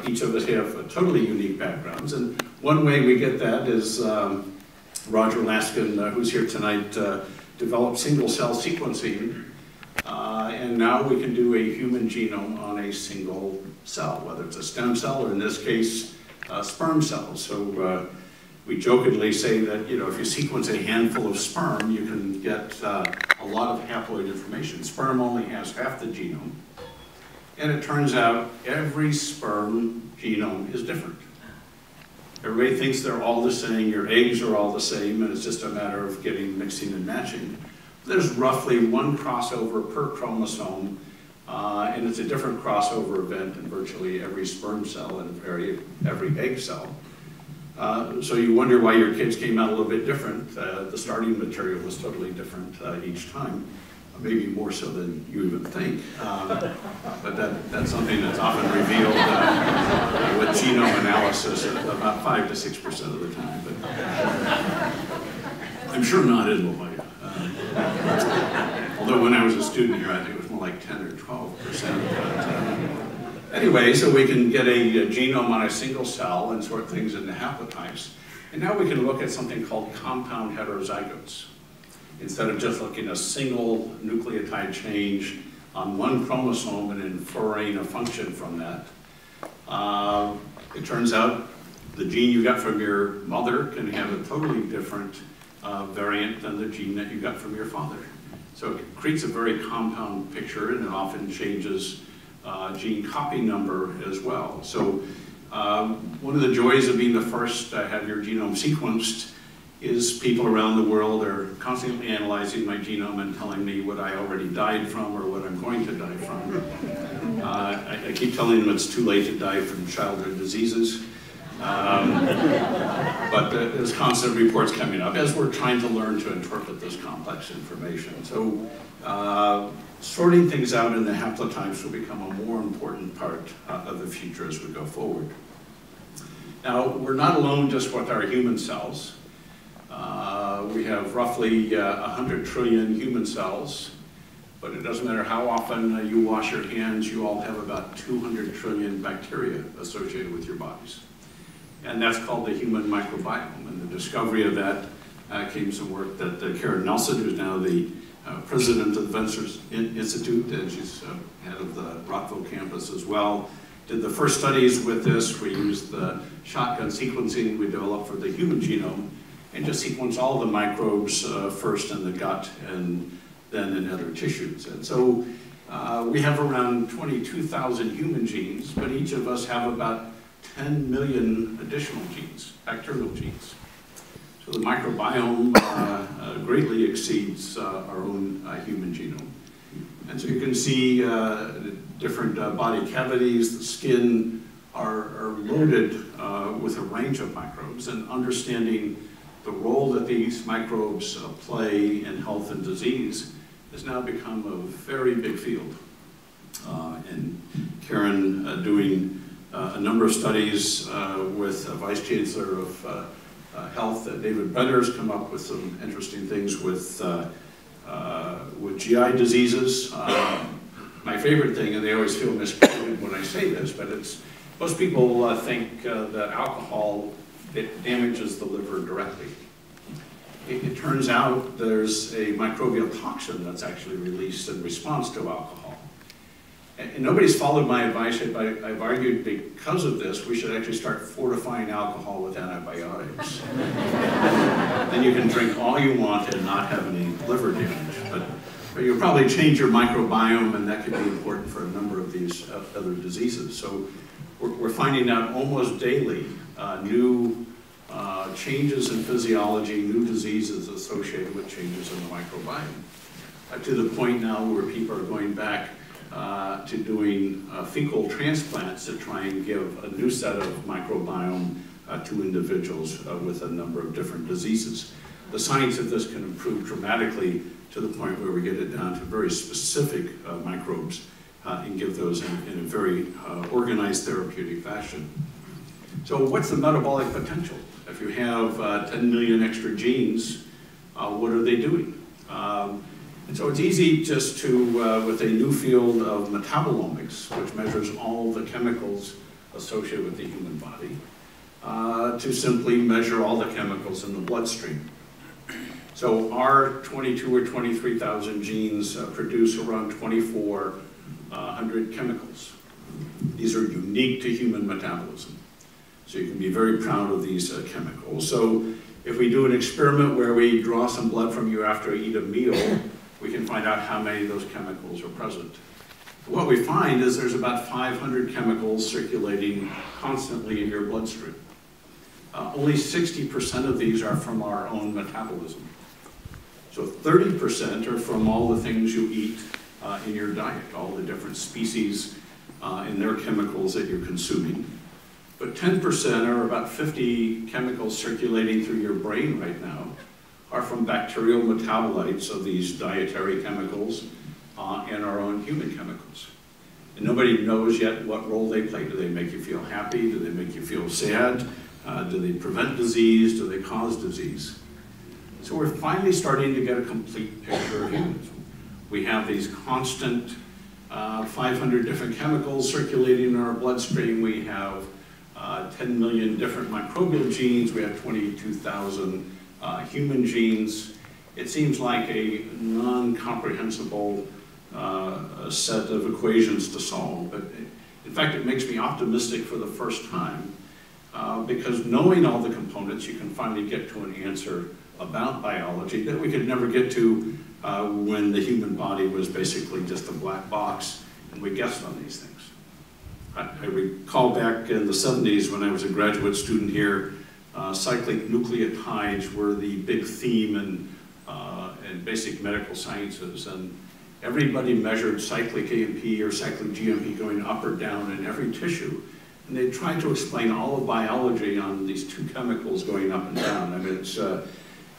Each of us have totally unique backgrounds, and one way we get that is Roger Laskin, who's here tonight, developed single-cell sequencing, and now we can do a human genome on a single cell, whether it's a stem cell or in this case, sperm cells. So we jokingly say that, you know, if you sequence a handful of sperm, you can get a lot of haploid information. Sperm only has half the genome. And it turns out every sperm genome is different. Everybody thinks they're all the same, your eggs are all the same, and it's just a matter of mixing and matching. There's roughly one crossover per chromosome, and it's a different crossover event in virtually every sperm cell and every egg cell. So you wonder why your kids came out a little bit different. The starting material was totally different each time. Maybe more so than you even think, but that's something that's often revealed with genome analysis about 5 to 6% of the time. But I'm sure not in La Jolla. Although when I was a student here, I think it was more like 10 or 12%. Anyway, so we can get a genome on a single cell and sort things into haplotypes. And now we can look at something called compound heterozygotes. Instead of just looking at a single nucleotide change on one chromosome and inferring a function from that, it turns out the gene you got from your mother can have a totally different variant than the gene that you got from your father. So it creates a very compound picture, and it often changes gene copy number as well. So one of the joys of being the first to have your genome sequenced is people around the world are constantly analyzing my genome and telling me what I already died from or what I'm going to die from. I keep telling them it's too late to die from childhood diseases. But there's constant reports coming up as we're trying to learn to interpret this complex information. So sorting things out in the haplotypes will become a more important part of the future as we go forward. Now, we're not alone just with our human cells. We have roughly 100 trillion human cells, but it doesn't matter how often you wash your hands, you all have about 200 trillion bacteria associated with your bodies. And that's called the human microbiome. And the discovery of that came some work that Karen Nelson, who's now the president of the Ventures Institute, and she's head of the Rockville campus as well, did the first studies with this. We used the shotgun sequencing we developed for the human genome, and just sequence all the microbes first in the gut and then in other tissues. And so we have around 22,000 human genes, but each of us have about 10 million additional genes, bacterial genes. So the microbiome greatly exceeds our own human genome. And so you can see different body cavities, the skin are loaded with a range of microbes, and understanding the role that these microbes play in health and disease has now become a very big field. And Karen doing a number of studies with Vice Chancellor of Health, David Brenner's come up with some interesting things with GI diseases. My favorite thing, and they always feel misquoted when I say this, but it's most people think that alcohol damages the liver directly. It turns out there's a microbial toxin that's actually released in response to alcohol. And nobody's followed my advice. I've argued because of this, we should actually start fortifying alcohol with antibiotics. Then you can drink all you want and not have any liver damage. But you'll probably change your microbiome, and that could be important for a number of these other diseases. So we're finding out almost daily new changes in physiology, new diseases associated with changes in the microbiome. To the point now where people are going back to doing fecal transplants to try and give a new set of microbiome to individuals with a number of different diseases. The science of this can improve dramatically to the point where we get it down to very specific microbes and give those in a very organized therapeutic fashion. So what's the metabolic potential? If you have 10 million extra genes, what are they doing? And so it's easy just to, with a new field of metabolomics, which measures all the chemicals associated with the human body, to simply measure all the chemicals in the bloodstream. So our 22 or 23,000 genes produce around 2,400 chemicals. These are unique to human metabolism. So you can be very proud of these chemicals. So if we do an experiment where we draw some blood from you after you eat a meal, we can find out how many of those chemicals are present. What we find is there's about 500 chemicals circulating constantly in your bloodstream. Only 60% of these are from our own metabolism. So 30% are from all the things you eat in your diet, all the different species and their chemicals that you're consuming. But 10%, or about 50 chemicals circulating through your brain right now, are from bacterial metabolites of these dietary chemicals and our own human chemicals. And nobody knows yet what role they play. Do they make you feel happy? Do they make you feel sad? Do they prevent disease? Do they cause disease? So we're finally starting to get a complete picture of humans. We have these constant 500 different chemicals circulating in our bloodstream. We have 10 million different microbial genes. We have 22,000 human genes. It seems like a non-comprehensible set of equations to solve, but in fact it makes me optimistic for the first time because knowing all the components, you can finally get to an answer about biology that we could never get to when the human body was basically just a black box and we guessed on these things. I recall back in the 70s when I was a graduate student here, cyclic nucleotides were the big theme in basic medical sciences, and everybody measured cyclic AMP or cyclic GMP going up or down in every tissue, and they tried to explain all of biology on these two chemicals going up and down. I mean,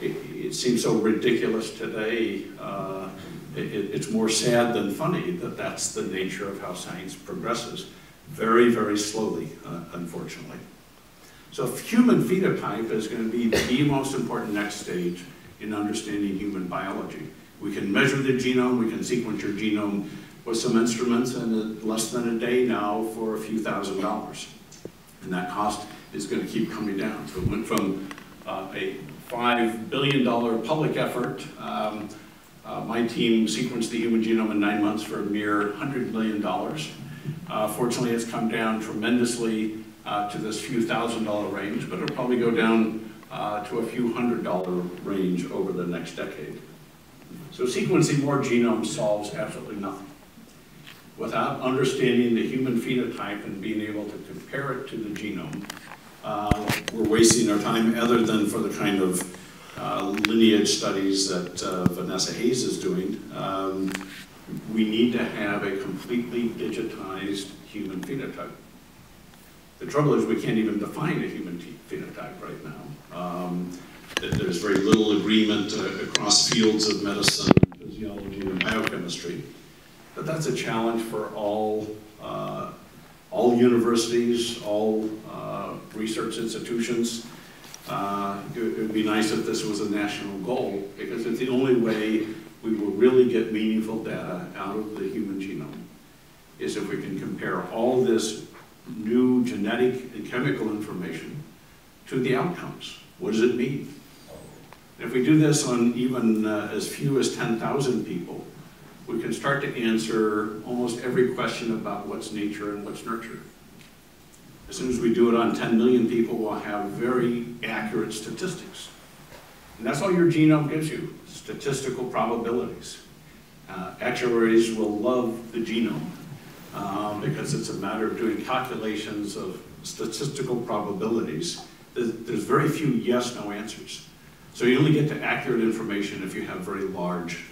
it seems so ridiculous today. It's more sad than funny that that's the nature of how science progresses. Very, very slowly, unfortunately. So human phenotype is going to be the most important next stage in understanding human biology. We can measure the genome, we can sequence your genome with some instruments in less than a day now for a few $1,000s. And that cost is going to keep coming down. So it went from a $5 billion public effort. My team sequenced the human genome in 9 months for a mere $100 million. Fortunately, it's come down tremendously to this few $1,000 range, but it'll probably go down to a few $100 range over the next decade. So sequencing more genomes solves absolutely nothing. Without understanding the human phenotype and being able to compare it to the genome, we're wasting our time other than for the kind of lineage studies that Vanessa Hayes is doing. We need to have a completely digitized human phenotype. The trouble is we can't even define a human phenotype right now. There's very little agreement across fields of medicine, physiology, and biochemistry. But that's a challenge for all universities, all research institutions. It would be nice if this was a national goal, because it's the only way we will really get meaningful data out of the human genome, is if we can compare all this new genetic and chemical information to the outcomes. What does it mean? If we do this on even as few as 10,000 people, we can start to answer almost every question about what's nature and what's nurture. As soon as we do it on 10 million people, we'll have very accurate statistics. And that's all your genome gives you, statistical probabilities. Actuaries will love the genome because it's a matter of doing calculations of statistical probabilities. There's very few yes/no answers. So you only get to accurate information if you have very large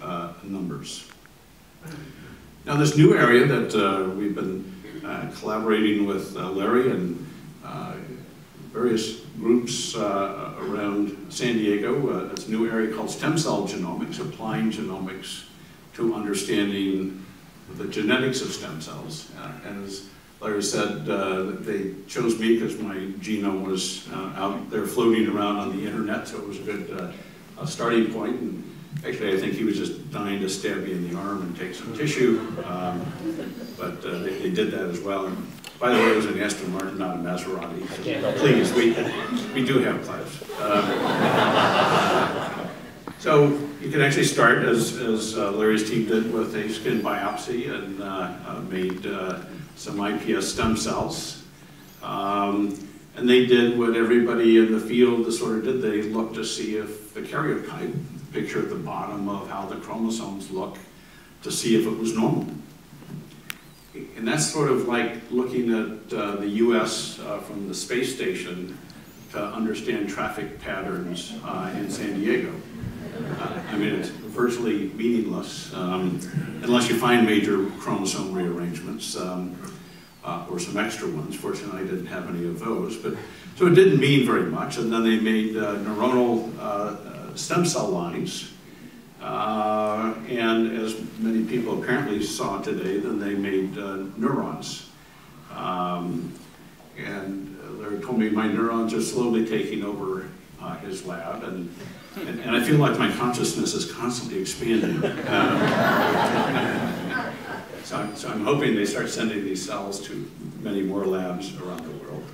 numbers. Now this new area that we've been collaborating with Larry and various groups around San Diego, it's a new area called stem cell genomics, applying genomics to understanding the genetics of stem cells. And as Larry said, they chose me because my genome was out there floating around on the internet, so it was a good starting point. And actually, I think he was just dying to stab me in the arm and take some tissue, but they did that as well. And By the way, it was an Aston Martin, not a Maserati. So please, we do have class. So you can actually start, as Larry's team did, with a skin biopsy and made some iPS stem cells. And they did what everybody in the field sort of did. They looked to see if the karyotype, picture at the bottom of how the chromosomes look, to see if it was normal. And that's sort of like looking at the US from the space station to understand traffic patterns in San Diego. I mean, it's virtually meaningless unless you find major chromosome rearrangements or some extra ones. Fortunately, I didn't have any of those. But so it didn't mean very much. And then they made neuronal stem cell lines. And as many people apparently saw today, then they made neurons. And Larry told me my neurons are slowly taking over his lab, and I feel like my consciousness is constantly expanding. So I'm hoping they start sending these cells to many more labs around the world.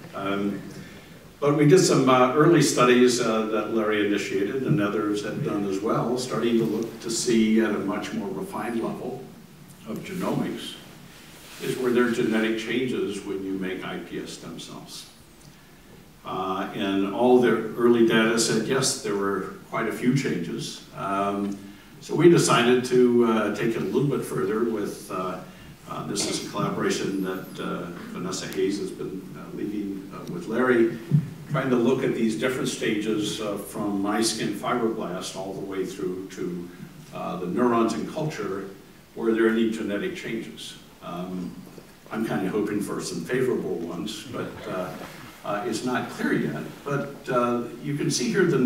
But we did some early studies that Larry initiated and others have done as well, starting to look to see at a much more refined level of genomics, is where there are genetic changes when you make iPS stem cells. And all the early data said, yes, there were quite a few changes. So we decided to take it a little bit further with, this is a collaboration that Vanessa Hayes has been leading with Larry, trying to look at these different stages from my skin fibroblast all the way through to the neurons in culture, where there are any genetic changes. I'm kind of hoping for some favorable ones, but it's not clear yet. But you can see here the